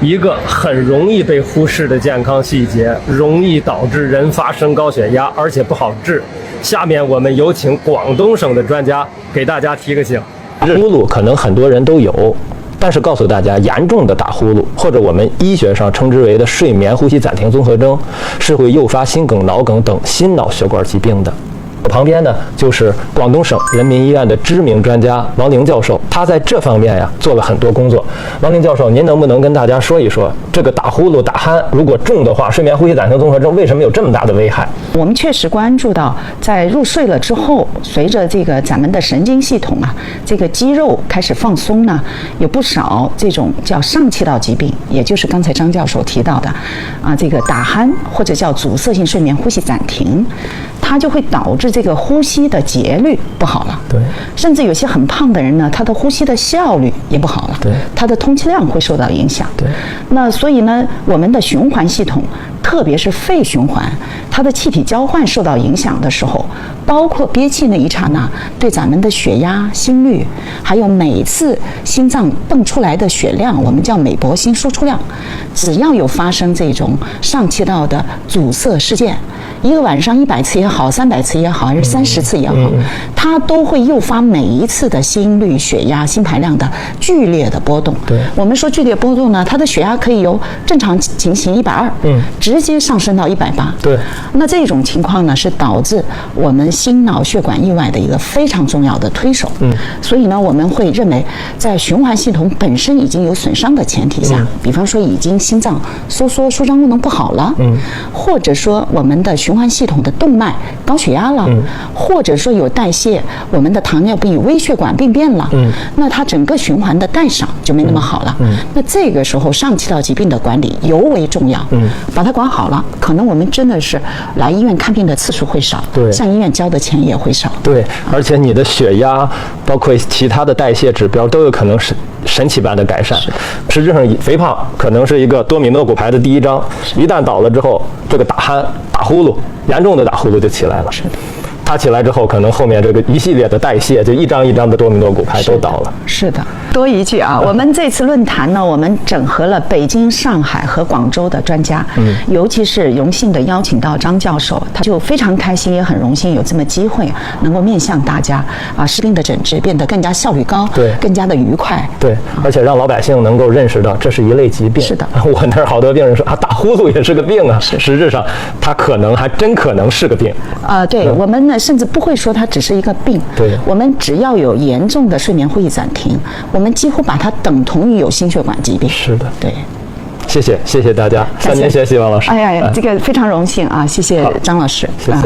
一个很容易被忽视的健康细节，容易导致人发生高血压，而且不好治。下面我们有请广东省的专家给大家提个醒。呼噜可能很多人都有，但是告诉大家，严重的打呼噜，或者我们医学上称之为的睡眠呼吸暂停综合征，是会诱发心梗、脑梗等心脑血管疾病的。我旁边呢，就是广东省人民医院的知名专家王玲教授，他在这方面呀做了很多工作。王玲教授，您能不能跟大家说一说，这个打呼噜、打鼾，如果重的话，睡眠呼吸暂停综合征为什么有这么大的危害？我们确实关注到，在入睡了之后，随着这个咱们的神经系统啊，这个肌肉开始放松呢，有不少这种叫上气道疾病，也就是刚才张教授提到的，这个打鼾或者叫阻塞性睡眠呼吸暂停，它就会导致这个呼吸的节律不好了。对，甚至有些很胖的人呢，他的呼吸的效率也不好了。对，他的通气量会受到影响。对，那所以呢，我们的循环系统，特别是肺循环，它的气体交换受到影响的时候，包括憋气那一刹那，对咱们的血压、心率，还有每次心脏泵出来的血量，我们叫每搏心输出量，只要有发生这种上气道的阻塞事件，一个晚上100次也好，300次也好，还是30次也好，它都会诱发每一次的心率、血压、心排量的剧烈的波动。对，我们说剧烈波动呢，它的血压可以由正常情形120，直接上升到180。对，那这种情况呢，是导致我们心脑血管意外的一个非常重要的推手。所以呢，我们会认为，在循环系统本身已经有损伤的前提下，比方说已经心脏收缩、舒张功能不好了，或者说我们的循环系统的动脉高血压了，或者说有代谢，我们的糖尿病、微血管病变了，那它整个循环的代偿就没那么好了。那这个时候上气道疾病的管理尤为重要。把它管好了，可能我们真的是来医院看病的次数会少，对，上医院交的钱也会少。对，而且你的血压，包括其他的代谢指标都有可能是神奇般的改善。实质上，肥胖可能是一个多米诺骨牌的第一章，一旦倒了之后，这个打鼾、打呼噜，严重的打呼噜就起来了。是的。它起来之后，可能后面这个一系列的代谢，就一张一张的多米诺骨牌都倒了。是的，多一句啊，我们这次论坛呢，我们整合了北京、上海和广州的专家，尤其是荣幸的邀请到张教授，他就非常开心，也很荣幸有这么机会能够面向大家视病的诊治变得更加效率高，对，更加的愉快，对，而且让老百姓能够认识到这是一类疾病。是的，我那儿好多病人说打呼噜也是个病啊，实质上它还真可能是个病。对，我们呢甚至不会说它只是一个病，对，我们只要有严重的睡眠呼吸暂停，我们几乎把它等同于有心血管疾病。是的，对。谢谢大家，3年学习，王老师。哎呀，这个非常荣幸啊，谢谢张老师。谢谢。